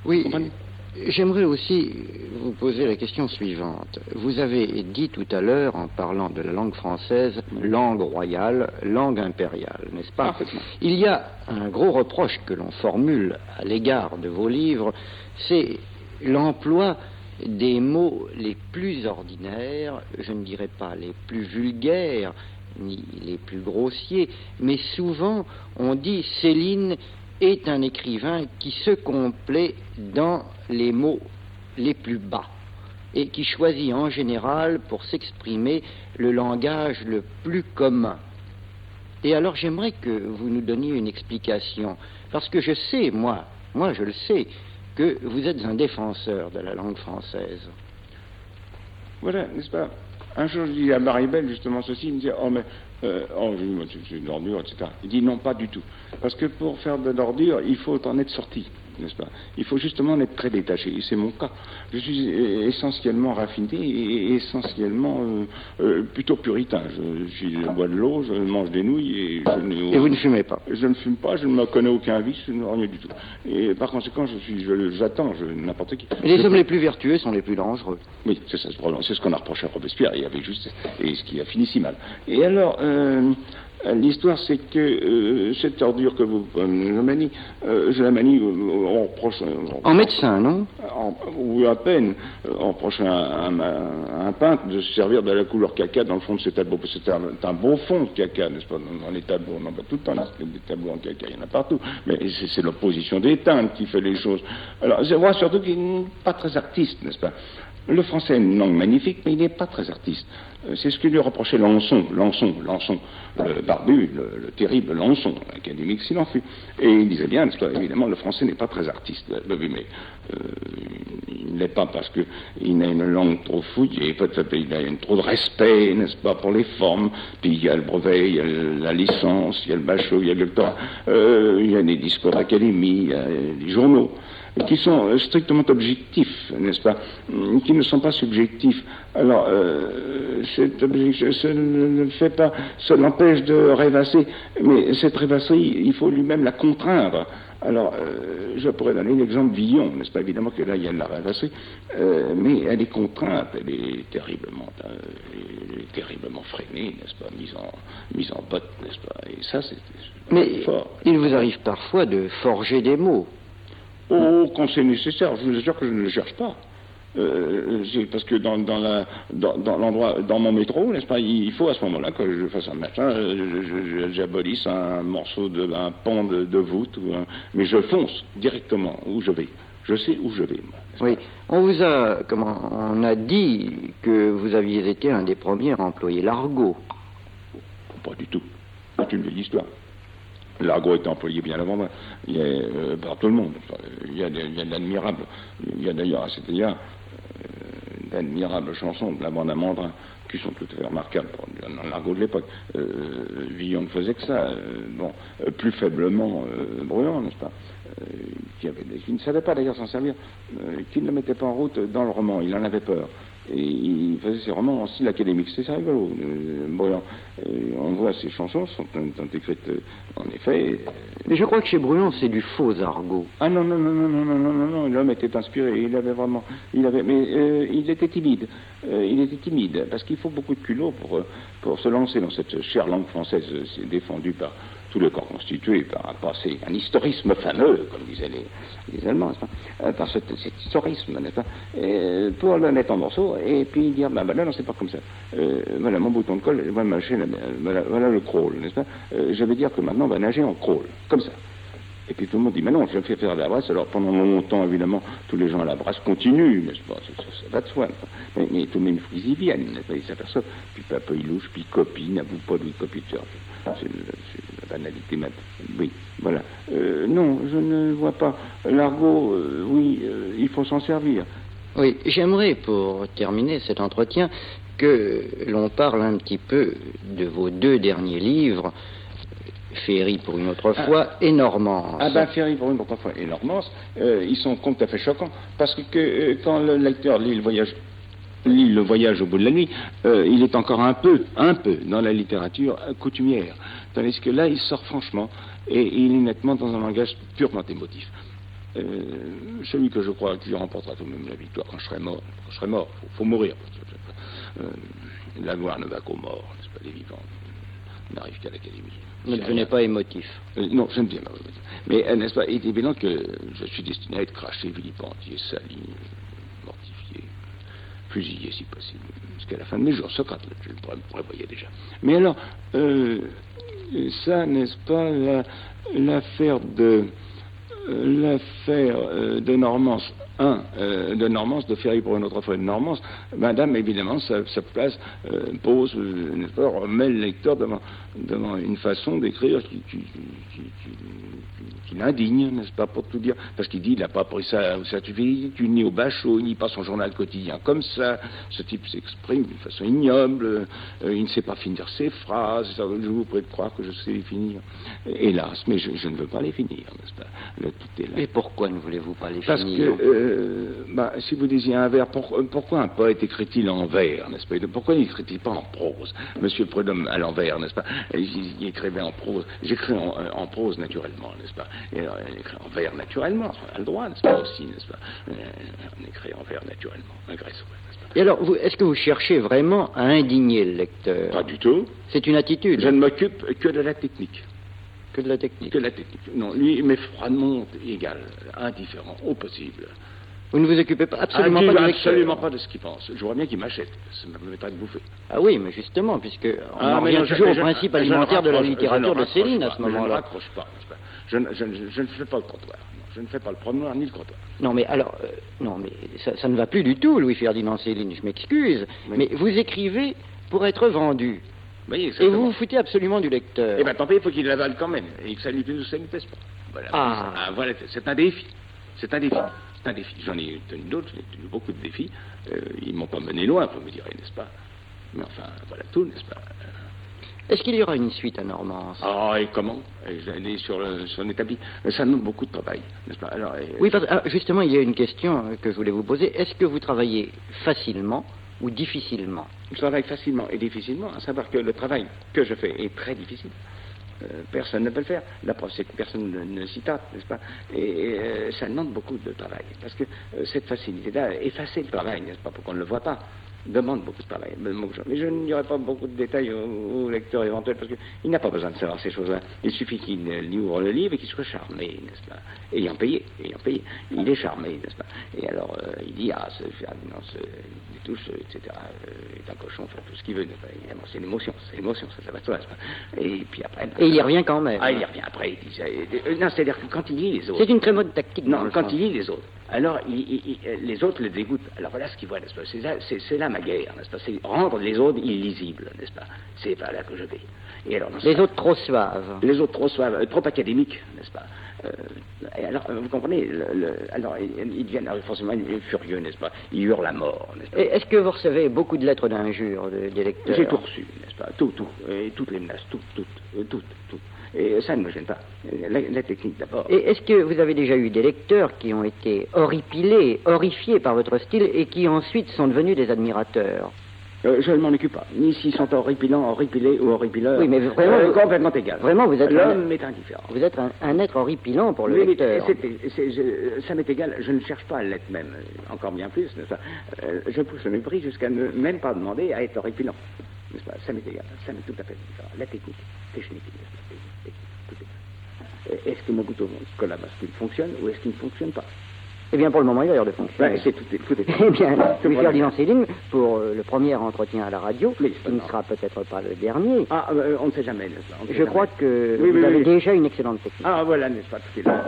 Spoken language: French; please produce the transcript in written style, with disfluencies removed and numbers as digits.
Oui, Comprenez? j'aimerais aussi vous poser la question suivante. Vous avez dit tout à l'heure, en parlant de la langue française, langue royale, langue impériale, n'est-ce pas? Parfaitement. Il y a un gros reproche que l'on formule à l'égard de vos livres, c'est l'emploi des mots les plus ordinaires, je ne dirais pas les plus vulgaires, ni les plus grossiers, mais souvent on dit Céline est un écrivain qui se complaît dans les mots les plus bas et qui choisit en général pour s'exprimer le langage le plus commun. Et alors j'aimerais que vous nous donniez une explication, parce que je sais, moi je le sais, que vous êtes un défenseur de la langue française. Voilà, n'est-ce pas? Un jour, je dis à Maribel, justement, ceci, il me dit, c'est une ordure, etc. Il dit, non, pas du tout. Parce que pour faire de l'ordure, il faut en être sorti, n'est-ce pas? Il faut justement en être très détaché, et c'est mon cas. Je suis essentiellement raffiné et essentiellement plutôt puritain. Je bois de l'eau, je mange des nouilles et Et vous ne fumez pas? Je ne fume pas, je ne me connais aucun vice, rien du tout. Et par conséquent, j'attends n'importe qui. Les hommes les plus vertueux sont les plus dangereux. Oui, c'est ça, c'est ce qu'on a reproché à Robespierre, et avec justesse, et ce qui a fini si mal. Et alors, l'histoire, c'est que cette ordure que vous maniez, je la manie, on reproche... En médecin, non? Ou à peine, on reproche à un peintre de se servir de la couleur caca dans le fond de ses tableaux. C'est un beau fond de caca, n'est-ce pas, dans les tableaux. On en voit tout le temps, des tableaux en caca, il y en a partout. Mais c'est l'opposition des teintes qui fait les choses. Alors, je vois surtout qu'il n'est pas très artiste, n'est-ce pas? Le français est une langue magnifique, mais il n'est pas très artiste. C'est ce que lui reprochait Lançon, le barbu, le terrible Lançon, académique s'il en fut. Et il disait bien, évidemment, le français n'est pas très artiste. Oui, mais il ne l'est pas parce qu'il a une langue trop fouillée, il a trop de respect, n'est-ce pas, pour les formes. Puis il y a le brevet, il y a la licence, il y a le bachot, il y a le doctorat, il y a des discours d'académie, il y a des journaux qui sont strictement objectifs, n'est-ce pas, qui ne sont pas subjectifs. Alors, cette objection, ça l'empêche de rêvasser, mais cette rêvasserie, il faut lui-même la contraindre. Alors, je pourrais donner l'exemple Villon, n'est-ce pas? Évidemment que là, il y a de la rêvasserie, mais elle est contrainte, elle est terriblement freinée, n'est-ce pas, mise en botte, n'est-ce pas? Et ça, c'est mais fort. Il vous arrive parfois de forger des mots. Oh, quand c'est nécessaire, je vous assure que je ne le cherche pas. Parce que dans l'endroit, dans mon métro, n'est-ce pas, il faut à ce moment-là que je fasse un machin, j'abolisse un morceau un pan de voûte, mais je fonce directement où je vais. Je sais où je vais, moi. Oui, on a dit que vous aviez été un des premiers à employer l'argot. Pas du tout. C'est une vieille histoire. L'argot est employé bien avant moi, par tout le monde. Il y a de l'admirable. Il y a d'ailleurs à cet égard d'admirables chansons de la bande à Mandrin qui sont tout à fait remarquables dans l'argot de l'époque. Villon ne faisait que ça. Plus faiblement Bruant, n'est-ce pas, qui ne savait pas d'ailleurs s'en servir, qui ne le mettait pas en route dans le roman. Il en avait peur. Et il faisait ses romans en style académique. C'est rigolo. Bruant. On voit ses chansons sont écrites en effet. Mais je crois que chez Bruant, c'est du faux argot. Ah non, l'homme était inspiré. Il était timide. Parce qu'il faut beaucoup de culot pour se lancer dans cette chère langue française. C'est défendu par tout le corps constitué, par un passé, un historisme fameux, comme disaient les Allemands, par cet historisme, n'est-ce pas, pour le mettre en morceaux, et puis dire, là, non, c'est pas comme ça. Voilà mon bouton de colle, voilà le crawl, n'est-ce pas. Je vais dire que maintenant, on va nager en crawl, comme ça. Et puis tout le monde dit, mais non, je fais faire la brasse. Alors pendant longtemps, évidemment, tous les gens à la brasse continuent, n'est-ce pas, ça va de soi. Mais tout de même, ils y viennent, n'est-ce pas, ils s'aperçoivent. Puis peu ils louchent, puis ils copient, n'avouent pas d'où ils copient. C'est la banalité même. Oui, voilà. Non, je ne vois pas. L'argot, oui, il faut s'en servir. Oui, j'aimerais, pour terminer cet entretien, que l'on parle un petit peu de vos 2 derniers livres, Ferry pour une autre fois et Normance. Ferry pour une autre fois et Normance, ils sont tout à fait choquants, parce que quand le lecteur lit le voyage au bout de la nuit, il est encore un peu dans la littérature coutumière, tandis que là, il sort franchement, et il est nettement dans un langage purement émotif. celui que je crois qui remportera tout de même la victoire quand je serai mort. Faut mourir. La gloire ne va qu'aux morts, n'est-ce pas, les vivants n'arrivent qu'à l'académie. Ne devenez pas émotif. Non, je ne viens pas émotif. Mais, n'est-ce pas, il est évident que je suis destiné à être craché, vilipendé, sali, mortifié, fusillé si possible, jusqu'à la fin de mes jours. Socrate, je le prévoyais déjà. Mais alors, ça, n'est-ce pas, l'affaire de Normance, de Normance, de Ferry pour une autre fois de Normance, madame, évidemment, sa place pose, n'est-ce pas, remet le lecteur devant une façon d'écrire qui l'indigne, n'est-ce pas, pour tout dire, parce qu'il dit, il n'a pas pris ça au certificat, ni au bachot, il lit pas son journal quotidien comme ça, ce type s'exprime d'une façon ignoble, il ne sait pas finir ses phrases, je vous prie de croire que je sais les finir. Hélas, mais je ne veux pas les finir, n'est-ce pas, tout est là. Et pourquoi ne voulez-vous pas les Parce finir? que, si vous disiez un vers, pourquoi un poète écrit-il en vers, n'est-ce pas? Pourquoi n'écrit-il pas en prose? Monsieur Prudhomme à l'envers, n'est-ce pas? Il écrivait en prose. J'écris en prose naturellement, n'est-ce pas? Et alors, il écrit en vers naturellement, on a le droit, n'est-ce pas, aussi, n'est-ce pas? On écrit en vers naturellement, malgré ça, n'est-ce pas? Et alors, est-ce que vous cherchez vraiment à indigner le lecteur? Pas du tout. C'est une attitude. Je ne m'occupe que de la technique. Que de la technique. Que de la technique. Non, lui, il m'est froidement égal, indifférent, au possible. Vous ne vous occupez pas absolument pas du lecteur? Absolument pas de ce qu'il pense. Je vois bien qu'il m'achète. Ça me permettrait de bouffer. Ah oui, mais justement, puisque on en revient toujours au principe alimentaire de la littérature de Céline à ce moment-là. Je ne raccroche pas. Je ne fais pas le trottoir. Je ne fais pas le promeneur ni le trottoir. Non, mais alors, non, mais ça ne va plus du tout, Louis-Ferdinand Céline, je m'excuse. Oui. Mais vous écrivez pour être vendu. Oui, et vous vous foutez absolument du lecteur. Eh bien, tant pis, il faut qu'il l'avale quand même. Et que ça lui plaise ou ça ne lui plaise pas. Voilà. Voilà, c'est un défi. C'est un défi. J'en ai tenu d'autres, j'ai tenu beaucoup de défis. Ils ne m'ont pas mené loin, vous me direz, n'est-ce pas? Mais enfin, voilà tout, n'est-ce pas? Est-ce qu'il y aura une suite à Normance? Ah, et comment? J'allais sur l'établi. Ça demande beaucoup de travail, n'est-ce pas? Alors, oui, justement, il y a une question que je voulais vous poser. Est-ce que vous travaillez facilement ou difficilement? Je travaille facilement et difficilement, à savoir que le travail que je fais est très difficile. Personne ne peut le faire. La preuve, c'est que personne ne s'y tâte, n'est-ce pas? Et ça demande beaucoup de travail. Parce que cette facilité-là, effacer le travail, n'est-ce pas, pour qu'on ne le voit pas, demande beaucoup de travail. Mais je n'y pas beaucoup de détails au lecteur éventuel, parce qu'il n'a pas besoin de savoir ces choses-là. Il suffit qu'il ouvre le livre et qu'il soit charmé, n'est-ce pas? Ayant payé. Il est charmé, n'est-ce pas? Et alors, il dit, ce Ferdinand, des touches, etc., est un cochon, fait tout ce qu'il veut, n'est-ce pas? Évidemment, c'est l'émotion, ça va de soi, n'est-ce pas? Et puis après... Et il y revient quand même. Il y revient après, il dit... non, c'est-à-dire que quand il lit les autres... C'est une très bonne tactique. Non, quand il lit les autres, alors les autres le dégoûtent. Alors voilà ce qu'il voit, n'est-ce pas? C'est là ma guerre, n'est-ce pas? C'est rendre les autres illisibles, n'est-ce pas? C'est par là que je vais. Et alors, les autres trop suaves. Les autres trop suaves, trop académiques, n'est-ce pas? Et alors, vous comprenez, alors ils deviennent forcément furieux, n'est-ce pas? Ils hurlent la mort, n'est-ce pas? Est-ce que vous recevez beaucoup de lettres d'injures des lecteurs? J'ai tout reçu, n'est-ce pas? Tout. Et toutes les menaces, toutes. Et ça ne me gêne pas. La technique d'abord. Et est-ce que vous avez déjà eu des lecteurs qui ont été horrifiés par votre style et qui ensuite sont devenus des admirateurs? Je ne m'en occupe pas. Ni s'ils sont horripilés ou horripileurs. Oui, mais vraiment... complètement égal. Vraiment, vous êtes... L'homme est indifférent. Vous êtes un être horripilant pour le lecteur. Ça m'est égal. Je ne cherche pas à l'être même. Encore bien plus, n'est-ce pas? Je pousse le mépris jusqu'à ne même pas demander à être horripilant. N'est-ce pas? Ça m'est égal. Ça m'est tout à fait différent. La technique, est-ce que mon couteau collab fonctionne ou est-ce qu'il ne fonctionne pas? Eh bien, pour le moment, il a l'air de fonctionner. C'est tout est. Eh bien, Louis-Ferdinand Céline, pour le premier entretien à la radio, qui ne sera peut-être pas le dernier. On ne sait jamais, n'est-ce pas? Je crois que vous avez déjà une excellente technique. Voilà, n'est-ce pas? Tout est là.